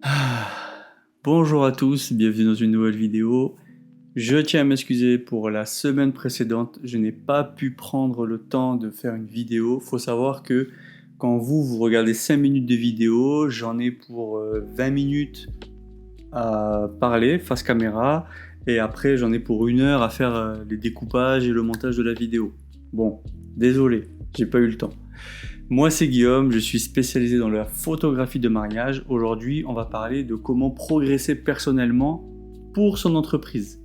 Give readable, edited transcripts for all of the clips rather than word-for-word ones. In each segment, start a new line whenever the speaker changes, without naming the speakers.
Ah, Bonjour à tous, bienvenue dans une nouvelle vidéo. Je tiens à m'excuser pour la semaine précédente, je n'ai pas pu prendre le temps de faire une vidéo. Faut savoir que quand vous regardez 5 minutes de vidéo, j'en ai pour 20 minutes à parler face caméra et après j'en ai pour 1 heure à faire les découpages et le montage de la vidéo. Bon, désolé, j'ai pas eu le temps. Moi c'est Guillaume, je suis spécialisé dans la photographie de mariage. Aujourd'hui on va parler de comment progresser personnellement pour son entreprise.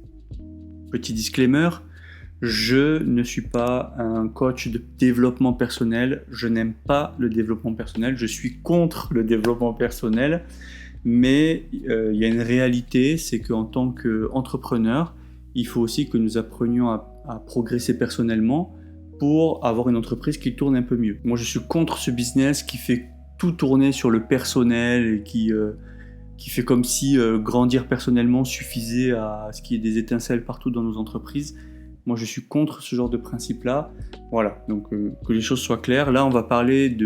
Petit disclaimer, je ne suis pas un coach de développement personnel, je n'aime pas le développement personnel, je suis contre le développement personnel, mais il y a une réalité, c'est qu'en tant qu'entrepreneur, il faut aussi que nous apprenions à progresser personnellement pour avoir une entreprise qui tourne un peu mieux. Moi, je suis contre ce business qui fait tout tourner sur le personnel et qui fait comme si grandir personnellement suffisait à ce qu'il y ait des étincelles partout dans nos entreprises. Moi, je suis contre ce genre de principe-là. Voilà, donc que les choses soient claires. Là, on va parler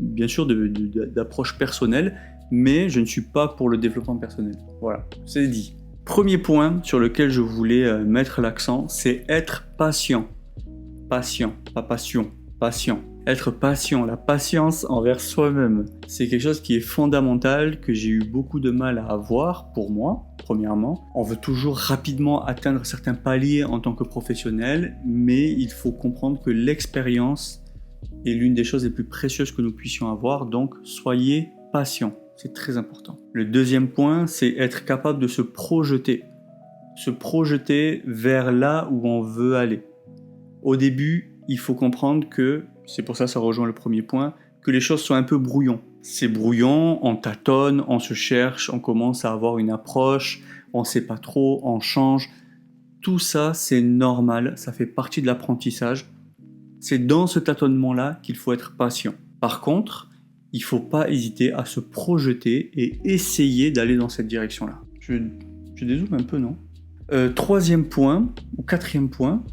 bien sûr d'approche personnelle, mais je ne suis pas pour le développement personnel. Voilà, c'est dit. Premier point sur lequel je voulais mettre l'accent, c'est être patient. Patient, pas passion, patient. Être patient, la patience envers soi-même, c'est quelque chose qui est fondamental, que j'ai eu beaucoup de mal à avoir pour moi, premièrement. On veut toujours rapidement atteindre certains paliers en tant que professionnel, mais il faut comprendre que l'expérience est l'une des choses les plus précieuses que nous puissions avoir, donc soyez patient, c'est très important. Le deuxième point, c'est être capable de se projeter vers là où on veut aller. Au début, il faut comprendre que, c'est pour ça rejoint le premier point, que les choses sont un peu brouillons. C'est brouillon, on tâtonne, on se cherche, on commence à avoir une approche, on ne sait pas trop, on change. Tout ça, c'est normal, ça fait partie de l'apprentissage. C'est dans ce tâtonnement-là qu'il faut être patient. Par contre, il ne faut pas hésiter à se projeter et essayer d'aller dans cette direction-là. Je dézoome un peu, non ? Troisième point, ou quatrième point,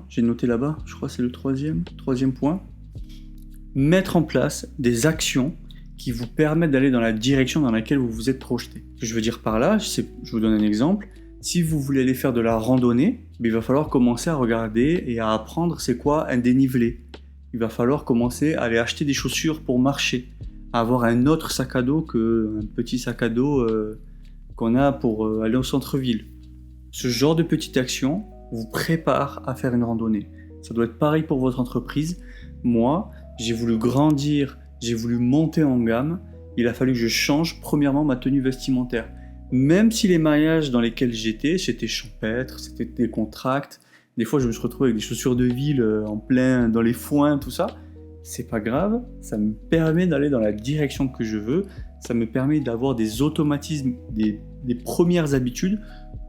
j'ai noté là-bas, je crois que c'est le troisième point. Mettre en place des actions qui vous permettent d'aller dans la direction dans laquelle vous vous êtes projeté. Ce que je veux dire par là, je vous donne un exemple. Si vous voulez aller faire de la randonnée, il va falloir commencer à regarder et à apprendre c'est quoi un dénivelé. Il va falloir commencer à aller acheter des chaussures pour marcher, à avoir un autre sac à dos qu'un petit sac à dos qu'on a pour aller au centre-ville. Ce genre de petite action vous prépare à faire une randonnée. Ça doit être pareil pour votre entreprise. Moi, j'ai voulu grandir, j'ai voulu monter en gamme. Il a fallu que je change premièrement ma tenue vestimentaire. Même si les mariages dans lesquels j'étais champêtre, c'était décontracté. Des fois, je me suis retrouvé avec des chaussures de ville en plein dans les foins, tout ça. C'est pas grave, ça me permet d'aller dans la direction que je veux. Ça me permet d'avoir des automatismes, des premières habitudes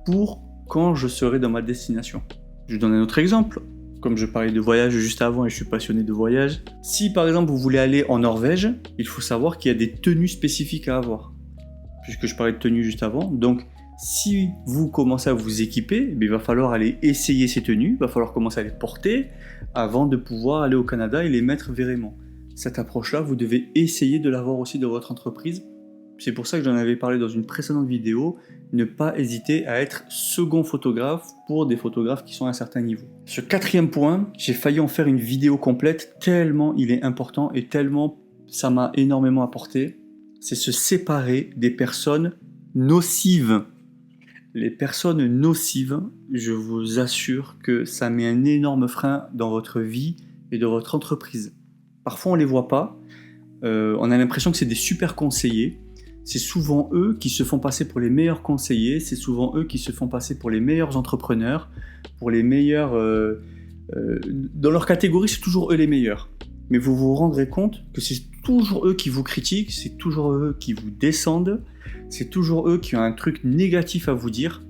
pour quand je serai dans ma destination. Je donne un autre exemple. Comme je parlais de voyage juste avant et je suis passionné de voyage. Si par exemple vous voulez aller en Norvège, il faut savoir qu'il y a des tenues spécifiques à avoir. Puisque je parlais de tenues juste avant. Donc si vous commencez à vous équiper, il va falloir aller essayer ces tenues, il va falloir commencer à les porter avant de pouvoir aller au Canada et les mettre vraiment. Cette approche-là, vous devez essayer de l'avoir aussi dans votre entreprise. C'est pour ça que j'en avais parlé dans une précédente vidéo, ne pas hésiter à être second photographe pour des photographes qui sont à un certain niveau. Ce quatrième point, j'ai failli en faire une vidéo complète tellement il est important et tellement ça m'a énormément apporté, c'est se séparer des personnes nocives. Les personnes nocives, je vous assure que ça met un énorme frein dans votre vie et dans votre entreprise. Parfois on les voit pas, on a l'impression que c'est des super conseillers. C'est souvent eux qui se font passer pour les meilleurs conseillers, c'est souvent eux qui se font passer pour les meilleurs entrepreneurs, pour les meilleurs... dans leur catégorie, c'est toujours eux les meilleurs. Mais vous vous rendrez compte que c'est toujours eux qui vous critiquent, c'est toujours eux qui vous descendent, c'est toujours eux qui ont un truc négatif à vous dire.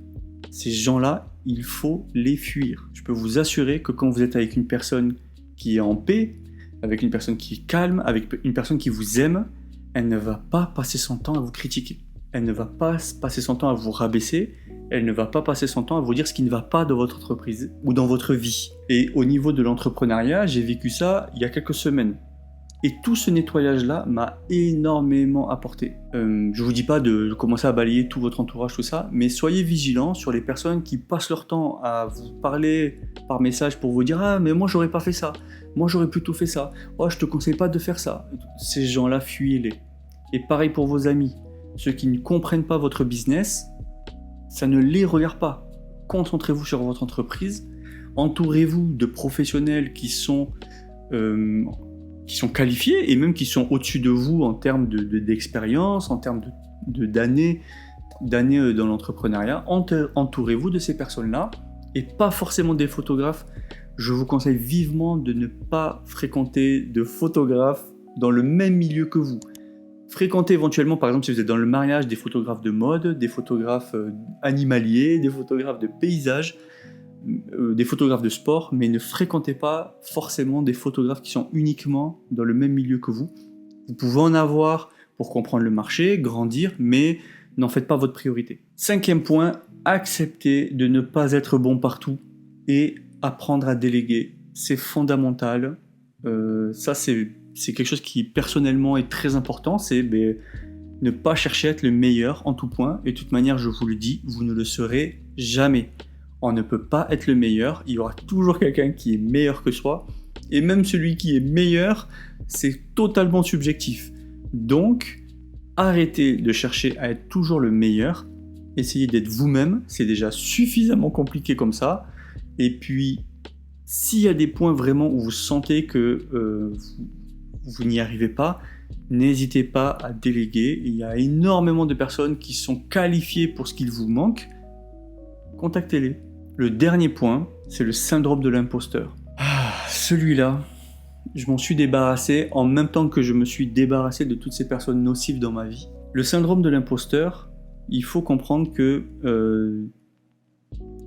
Ces gens-là, il faut les fuir. Je peux vous assurer que quand vous êtes avec une personne qui est en paix, avec une personne qui est calme, avec une personne qui vous aime, elle ne va pas passer son temps à vous critiquer. Elle ne va pas passer son temps à vous rabaisser. Elle ne va pas passer son temps à vous dire ce qui ne va pas dans votre entreprise ou dans votre vie. Et au niveau de l'entrepreneuriat, j'ai vécu ça il y a quelques semaines. Et tout ce nettoyage-là m'a énormément apporté. Je vous dis pas de commencer à balayer tout votre entourage, tout ça, mais soyez vigilants sur les personnes qui passent leur temps à vous parler par message pour vous dire « Ah, mais moi, j'aurais pas fait ça. Moi, j'aurais plutôt fait ça. Oh, je te conseille pas de faire ça. » Ces gens-là, fuyez-les. Et pareil pour vos amis. Ceux qui ne comprennent pas votre business, ça ne les regarde pas. Concentrez-vous sur votre entreprise. Entourez-vous de professionnels qui sont qualifiés et même qui sont au-dessus de vous en termes d'expérience, en termes d'années dans l'entrepreneuriat. Entourez-vous de ces personnes-là et pas forcément des photographes. Je vous conseille vivement de ne pas fréquenter de photographes dans le même milieu que vous. Fréquentez éventuellement, par exemple, si vous êtes dans le mariage, des photographes de mode, des photographes animaliers, des photographes de paysage, des photographes de sport, mais ne fréquentez pas forcément des photographes qui sont uniquement dans le même milieu que vous. Vous pouvez en avoir pour comprendre le marché, grandir, mais n'en faites pas votre priorité. 5e point, acceptez de ne pas être bon partout et apprendre à déléguer. C'est fondamental. Ça, c'est quelque chose qui personnellement est très important, c'est ne pas chercher à être le meilleur en tout point, et de toute manière, je vous le dis, vous ne le serez jamais. On ne peut pas être le meilleur, il y aura toujours quelqu'un qui est meilleur que soi, et même celui qui est meilleur, c'est totalement subjectif. Donc, arrêtez de chercher à être toujours le meilleur, essayez d'être vous-même, c'est déjà suffisamment compliqué comme ça, et puis, s'il y a des points vraiment où vous sentez que vous n'y arrivez pas, n'hésitez pas à déléguer, il y a énormément de personnes qui sont qualifiées pour ce qu'il vous manque, contactez-les. Le dernier point, c'est le syndrome de l'imposteur. Celui-là, je m'en suis débarrassé en même temps que je me suis débarrassé de toutes ces personnes nocives dans ma vie. Le syndrome de l'imposteur, il faut comprendre que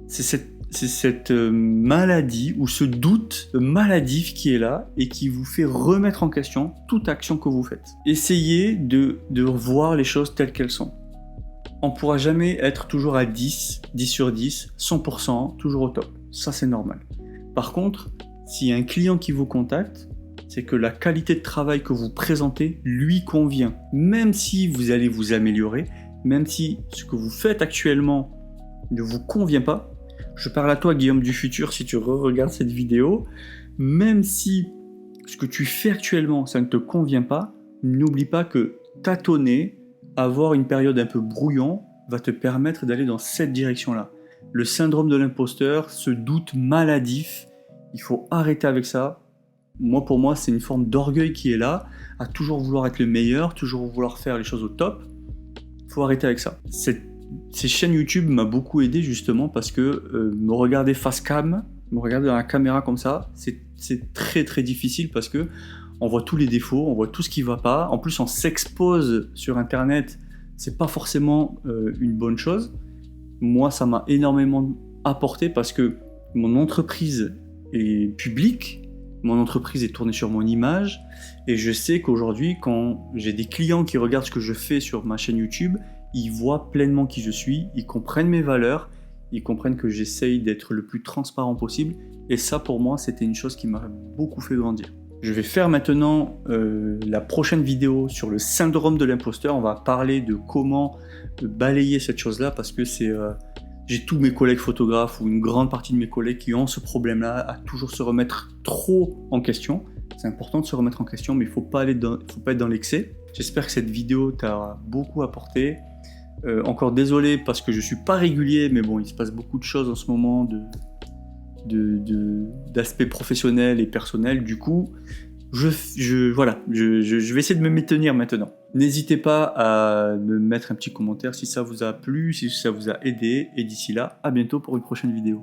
c'est cette maladie ou ce doute maladif qui est là et qui vous fait remettre en question toute action que vous faites. Essayez de voir les choses telles qu'elles sont. On ne pourra jamais être toujours à 10 sur 10, 100%, toujours au top. Ça, c'est normal. Par contre, s'il y a un client qui vous contacte, c'est que la qualité de travail que vous présentez lui convient. Même si vous allez vous améliorer, même si ce que vous faites actuellement ne vous convient pas, je parle à toi, Guillaume du futur, si tu regardes cette vidéo, même si ce que tu fais actuellement, ça ne te convient pas, n'oublie pas que tâtonner, avoir une période un peu brouillon va te permettre d'aller dans cette direction-là. Le syndrome de l'imposteur, ce doute maladif, il faut arrêter avec ça. Pour moi, c'est une forme d'orgueil qui est là, à toujours vouloir être le meilleur, toujours vouloir faire les choses au top. Il faut arrêter avec ça. Ces chaînes YouTube m'ont beaucoup aidé justement parce que me regarder face cam, me regarder dans la caméra comme ça, c'est très très difficile parce que on voit tous les défauts, on voit tout ce qui ne va pas. En plus, on s'expose sur Internet, c'est pas forcément une bonne chose. Moi, ça m'a énormément apporté parce que mon entreprise est publique, mon entreprise est tournée sur mon image, et je sais qu'aujourd'hui, quand j'ai des clients qui regardent ce que je fais sur ma chaîne YouTube, ils voient pleinement qui je suis, ils comprennent mes valeurs, ils comprennent que j'essaye d'être le plus transparent possible, et ça, pour moi, c'était une chose qui m'a beaucoup fait grandir. Je vais faire maintenant la prochaine vidéo sur le syndrome de l'imposteur. On va parler de comment balayer cette chose-là parce que j'ai tous mes collègues photographes ou une grande partie de mes collègues qui ont ce problème-là à toujours se remettre trop en question. C'est important de se remettre en question, mais il ne faut pas être dans l'excès. J'espère que cette vidéo t'a beaucoup apporté. Encore désolé parce que je ne suis pas régulier, mais bon, il se passe beaucoup de choses en ce moment d'aspect professionnel et personnel. Du coup, je vais essayer de me maintenir maintenant. N'hésitez pas à me mettre un petit commentaire si ça vous a plu, si ça vous a aidé. Et d'ici là, à bientôt pour une prochaine vidéo.